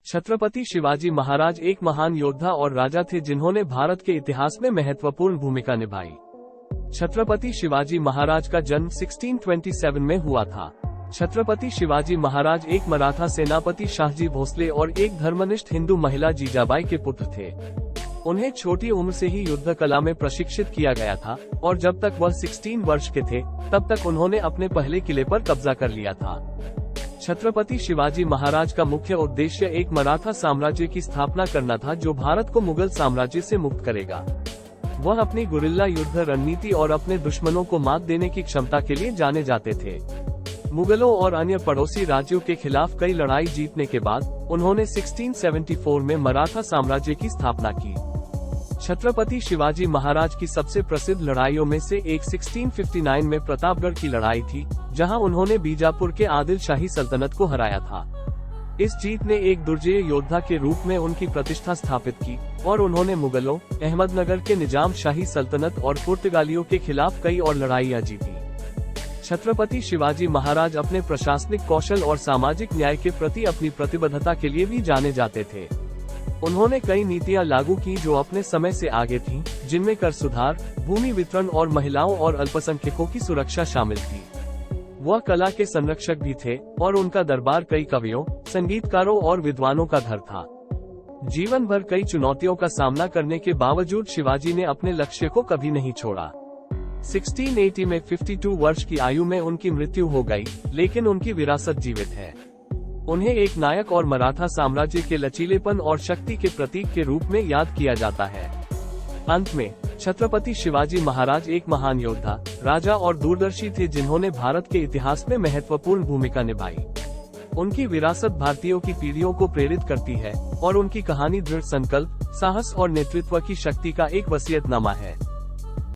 छत्रपति शिवाजी महाराज एक महान योद्धा और राजा थे जिन्होंने भारत के इतिहास में महत्वपूर्ण भूमिका निभाई। छत्रपति शिवाजी महाराज का जन्म 1627 में हुआ था। छत्रपति शिवाजी महाराज एक मराठा सेनापति शाहजी भोसले और एक धर्मनिष्ठ हिंदू महिला जीजाबाई के पुत्र थे। उन्हें छोटी उम्र से ही युद्ध कला में प्रशिक्षित किया गया था और जब तक वह 16 वर्ष के थे तब तक उन्होंने अपने पहले किले पर कब्जा कर लिया था। छत्रपति शिवाजी महाराज का मुख्य उद्देश्य एक मराठा साम्राज्य की स्थापना करना था जो भारत को मुगल साम्राज्य से मुक्त करेगा। वह अपनी गुरिल्ला युद्ध रणनीति और अपने दुश्मनों को मात देने की क्षमता के लिए जाने जाते थे। मुगलों और अन्य पड़ोसी राज्यों के खिलाफ कई लड़ाई जीतने के बाद उन्होंने 1674 में मराठा साम्राज्य की स्थापना की। छत्रपति शिवाजी महाराज की सबसे प्रसिद्ध लड़ाइयों में से एक 1659 में प्रतापगढ़ की लड़ाई थी, जहां उन्होंने बीजापुर के आदिल शाही सल्तनत को हराया था। इस जीत ने एक दुर्जेय योद्धा के रूप में उनकी प्रतिष्ठा स्थापित की और उन्होंने मुगलों, अहमदनगर के निजाम शाही सल्तनत और पुर्तगालियों के खिलाफ कई और लड़ाइयां जीती। छत्रपति शिवाजी महाराज अपने प्रशासनिक कौशल और सामाजिक न्याय के प्रति अपनी प्रतिबद्धता के लिए भी जाने जाते थे। उन्होंने कई नीतियां लागू की जो अपने समय से आगे थीं, जिनमें कर सुधार, भूमि वितरण और महिलाओं और अल्पसंख्यकों की सुरक्षा शामिल थी। वह कला के संरक्षक भी थे और उनका दरबार कई कवियों, संगीतकारों और विद्वानों का घर था। जीवन भर कई चुनौतियों का सामना करने के बावजूद शिवाजी ने अपने लक्ष्य को कभी नहीं छोड़ा। 1680 में 52 वर्ष की आयु में उनकी मृत्यु हो गई, लेकिन उनकी विरासत जीवित है। उन्हें एक नायक और मराठा साम्राज्य के लचीलेपन और शक्ति के प्रतीक के रूप में याद किया जाता है। अंत में, छत्रपति शिवाजी महाराज एक महान योद्धा, राजा और दूरदर्शी थे जिन्होंने भारत के इतिहास में महत्वपूर्ण भूमिका निभाई। उनकी विरासत भारतीयों की पीढ़ियों को प्रेरित करती है और उनकी कहानी दृढ़ संकल्प, साहस और नेतृत्व की शक्ति का एक वसीयतनामा है।